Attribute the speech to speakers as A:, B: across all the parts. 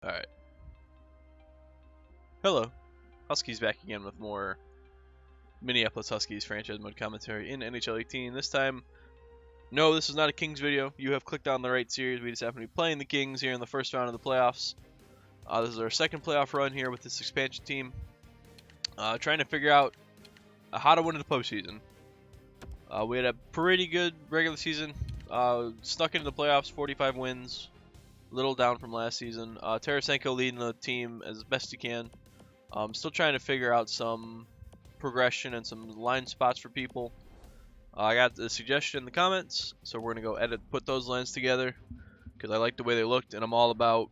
A: Alright. Hello. Huskies back again with more Minneapolis Huskies franchise mode commentary in NHL 18. This time, no, this is not a Kings video. You have clicked on the right series. We just happen to be playing the Kings here in the first round of the playoffs. This is our second playoff run here with this expansion team. Trying to figure out how to win in the postseason. We had a pretty good regular season. Snuck into the playoffs, 45 wins. Little down from last season. Tarasenko leading the team as best he can. Still trying to figure out some progression and some line spots for people. I got the suggestion in the comments, so we're going to go put those lines together because I like the way they looked, and I'm all about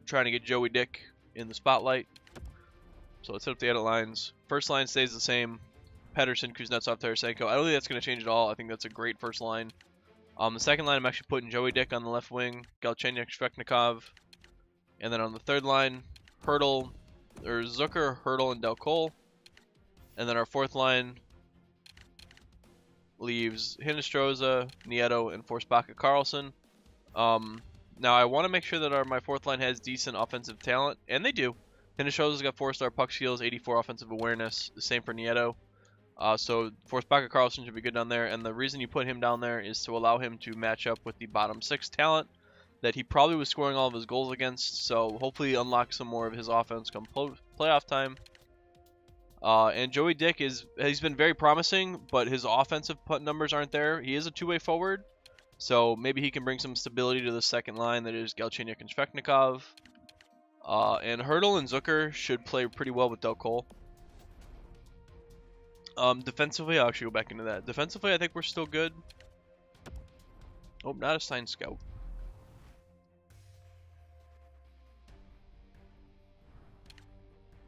A: trying to get Joey Dick in the spotlight. So let's hit up the edit lines. First line stays the same. Pedersen, Kuznetsov, Tarasenko. I don't think that's going to change at all. I think that's a great first line. The second line, I'm actually putting Joey Dick on the left wing, Galchenyuk, Svechnikov. And then on the third line, Zucker, Hurdle, and Del Cole. And then our fourth line leaves Hinestroza, Nieto, and Forsbacka Karlsson. Now I want to make sure that my fourth line has decent offensive talent, and they do. Hinestroza's got 4-star puck skills, 84 offensive awareness. The same for Nieto. So Forsbacka Karlsson should be good down there, and the reason you put him down there is to allow him to match up with the bottom 6 talent that he probably was scoring all of his goals against. So hopefully unlock some more of his offense come playoff time. And Joey Dick he's been very promising, but his offensive numbers aren't there. He is a two-way forward, so maybe he can bring some stability to the second line that is Galchenyuk and Svechnikov. And Hurdle and Zucker should play pretty well with Del Cole. Defensively, I'll actually go back into that. Defensively, I think we're still good. Oh, not a signed scout.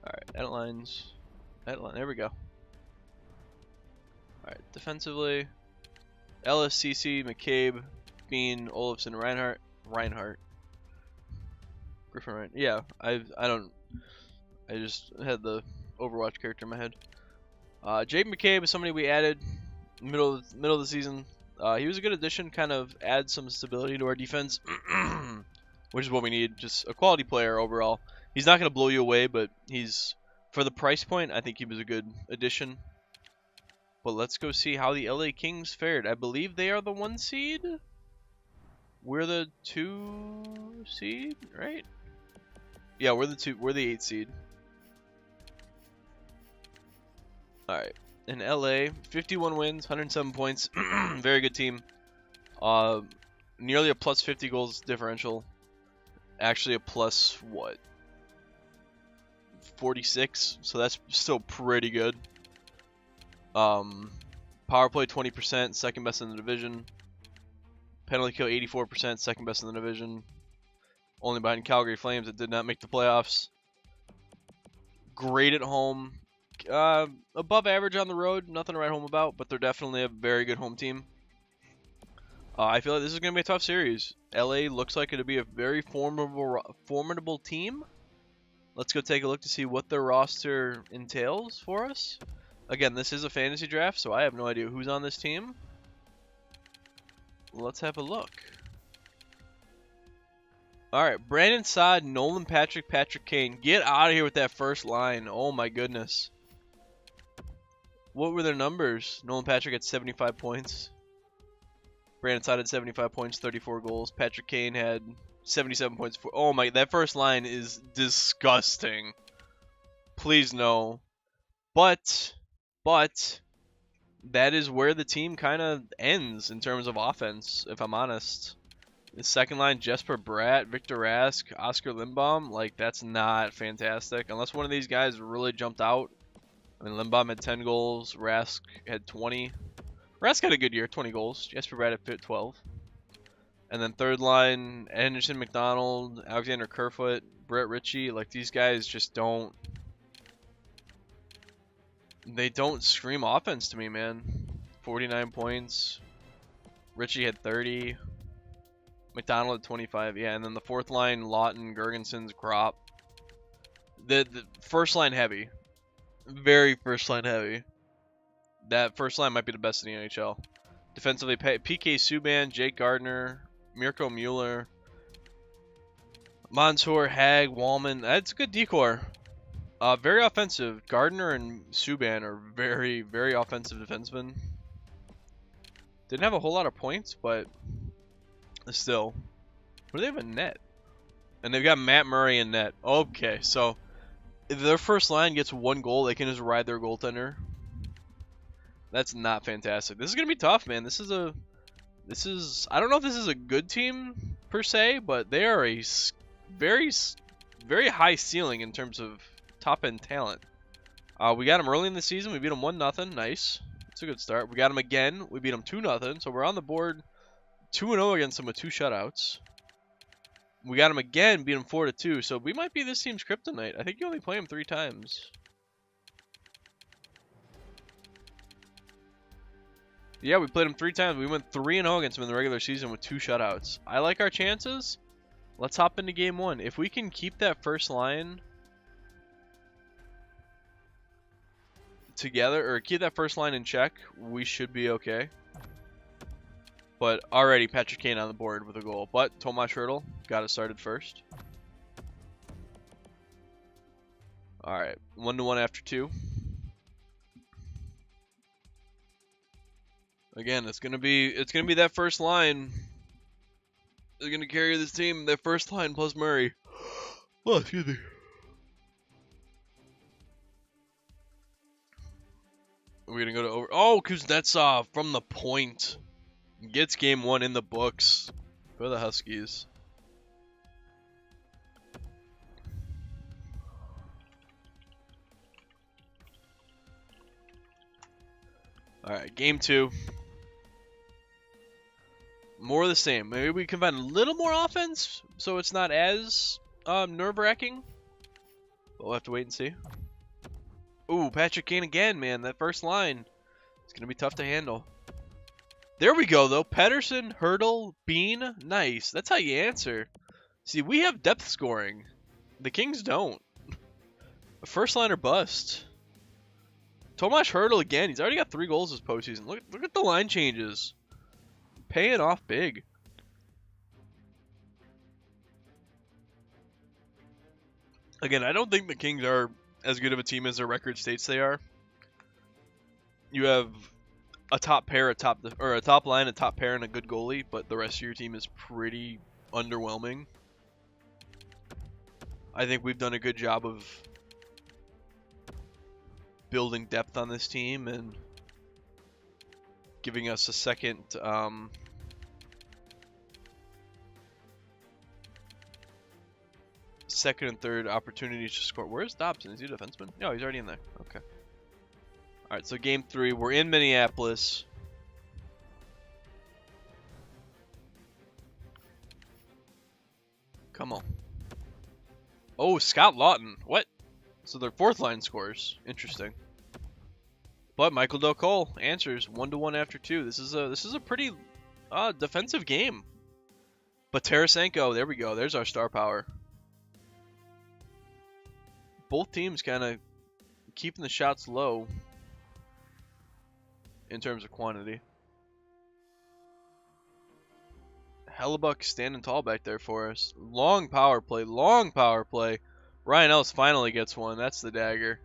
A: Alright, edit lines. Edit line, there we go. Alright, defensively. Ellis, CC, McCabe, Bean, Olofsson, Reinhardt. Griffin Ryan. Yeah, I just had the Overwatch character in my head. Jake McCabe is somebody we added middle of the season. He was a good addition, kind of adds some stability to our defense, which is what we need. Just a quality player overall. He's not going to blow you away, but for the price point, I think he was a good addition. But let's go see how the LA Kings fared. I believe they are the 1 seed. We're the 2 seed, right? Yeah, we're the 8 seed. Alright, in LA, 51 wins, 107 points, very good team. Nearly a plus 50 goals differential. Actually a plus, what? 46, so that's still pretty good. Power play 20%, second best in the division. Penalty kill 84%, second best in the division. Only behind Calgary Flames that did not make the playoffs. Great at home. Above average on the road, nothing to write home about, but they're definitely a very good home team. I feel like this is going to be a tough series. LA looks like it'll be a very formidable team. Let's go take a look to see what their roster entails for us. Again, this is a fantasy draft, so I have no idea who's on this team. Let's have a look. Alright, Brandon Saad, Nolan Patrick, Patrick Kane. Get out of here with that first line. Oh my goodness. What were their numbers? Nolan Patrick had 75 points. Brandon Saad had 75 points, 34 goals. Patrick Kane had 77 points. Oh my, that first line is disgusting. Please no. But that is where the team kind of ends in terms of offense, if I'm honest. The second line, Jesper Bratt, Victor Rask, Oscar Lindbaum, like, that's not fantastic. Unless one of these guys really jumped out. I mean, Lindbaum had 10 goals, Rask had 20. Rask had a good year, 20 goals. Jesper Bratt had 12. And then third line, Anderson McDonald, Alexander Kerfoot, Brett Ritchie, like, these guys just don't... They don't scream offense to me, man. 49 points. Ritchie had 30. McDonald at 25, yeah, and then the fourth line, Lawton, Gergensons, Gropp. The first line heavy. Very first line heavy. That first line might be the best in the NHL. Defensively, PK Subban, Jake Gardner, Mirko Mueller, Montour, Hag, Wallman. That's a good decor. Very offensive. Gardner and Subban are very, very offensive defensemen. Didn't have a whole lot of points, but still. What do they have in net? And they've got Matt Murray in net. Okay, so if their first line gets 1 goal, they can just ride their goaltender. That's not fantastic. This is gonna be tough, man. This is I don't know if this is a good team per se, but they are a very, very high ceiling in terms of top end talent. We got them early in the season. We beat them 1-0. Nice. It's a good start. We got them again. We beat them 2-0. So we're on the board 2-0 against them with 2 shutouts. We got them again, beat them 4-2. So we might be this team's kryptonite. I think you only play them 3 times. Yeah, we played them 3 times. We went 3-0 against them in the regular season with 2 shutouts. I like our chances. Let's hop into game 1. If we can keep that first line together, or keep that first line in check, we should be okay. But already Patrick Kane on the board with a goal. But Tomas Hertl got it started first. Alright, 1-1 after 2. Again, it's gonna be that first line. They're gonna carry this team. That first line plus Murray. Oh, excuse me. We're gonna go to over. Oh, Kuznetsov from the point gets game 1 in the books for the Huskies. All right, game 2. More of the same. Maybe we can find a little more offense, so it's not as nerve-wracking. But we'll have to wait and see. Ooh, Patrick Kane again, man. That first line. It's going to be tough to handle. There we go, though. Pedersen, Hertl, Bean. Nice. That's how you answer. See, we have depth scoring. The Kings don't. A first line or bust. Tomas Hertl again. He's already got 3 goals this postseason. Look at the line changes. Paying off big. Again, I don't think the Kings are as good of a team as their record states they are. You have a top pair, a top line, a top pair, and a good goalie, but the rest of your team is pretty underwhelming. I think we've done a good job of building depth on this team and giving us a second and third opportunities to score. Where's Dobson? Is he a defenseman? No, he's already in there. Okay. Alright, so game 3. We're in Minneapolis. Come on. Oh, Scott Lawton. What? So their 4th line scores. Interesting. But Michael Del Cole answers 1-1 after 2. This is a pretty defensive game. But Tarasenko, there we go. There's our star power. Both teams kind of keeping the shots low in terms of quantity. Hellebuck standing tall back there for us. Long power play. Long power play. Ryan Ellis finally gets one. That's the dagger.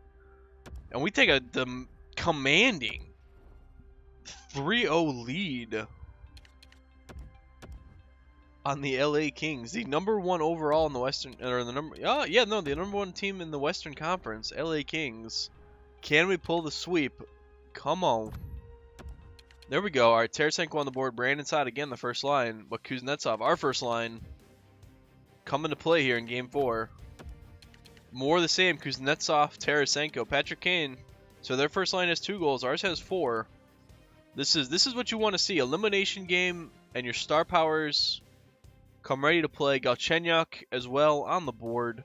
A: And we take the commanding 3-0 lead on the LA Kings, the #1 overall in the Western, or the number 1 team in the Western Conference, LA Kings. Can we pull the sweep? Come on. There we go. All right, Tarasenko on the board. Brandon Saad again, the first line, but Kuznetsov, our first line, coming to play here in Game 4. More of the same. Kuznetsov, Tarasenko, Patrick Kane. So their first line has 2 goals. Ours has 4. This is what you want to see. Elimination game, and your star powers come ready to play. Galchenyuk as well on the board.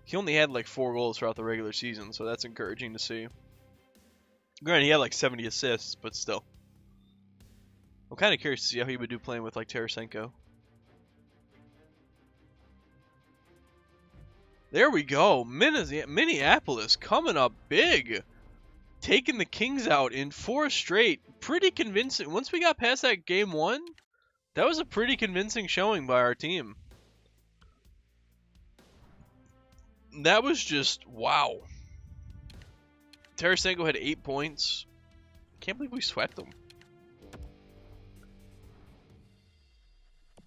A: He only had like 4 goals throughout the regular season, so that's encouraging to see. Granted, he had like 70 assists, but still. I'm kind of curious to see how he would do playing with like Tarasenko. There we go. Minneapolis coming up big. Taking the Kings out in 4 straight. Pretty convincing. Once we got past that game 1, that was a pretty convincing showing by our team. That was just wow. Tarasenko had 8 points. Can't believe we swept him.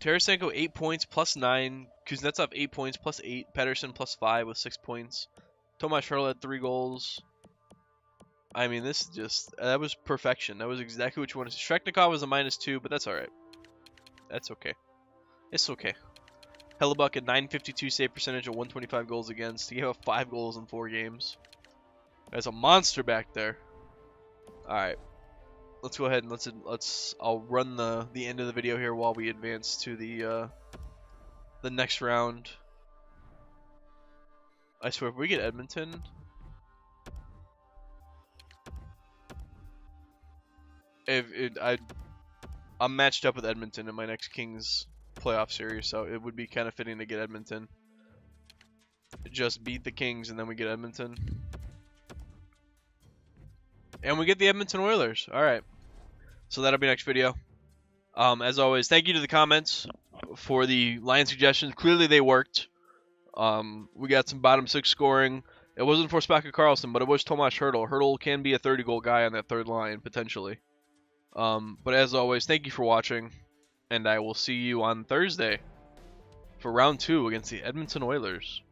A: Tarasenko 8 points plus 9. Kuznetsov 8 points plus 8. Pettersson plus 5 with 6 points. Tomas Hertl had 3 goals. I mean, this just that was perfection. That was exactly what you wanted. Shreknikov was a -2, but that's all right. That's okay. It's okay. Hellebuck at 952 save percentage at 125 goals against. He gave up 5 goals in 4 games. There's a monster back there. All right, let's go ahead and let's. I'll run the end of the video here while we advance to the next round. I swear, if we get Edmonton, I'm matched up with Edmonton in my next Kings playoff series, so it would be kind of fitting to get Edmonton. Just beat the Kings and then we get Edmonton. And we get the Edmonton Oilers. Alright. So that'll be next video. As always, thank you to the comments for the line suggestions. Clearly they worked. We got some bottom 6 scoring. It wasn't for Spaka Karlsson, but it was Tomas Hertl. Hertl can be a 30-goal guy on that third line, potentially. But as always, thank you for watching. And I will see you on Thursday for round 2 against the Edmonton Oilers.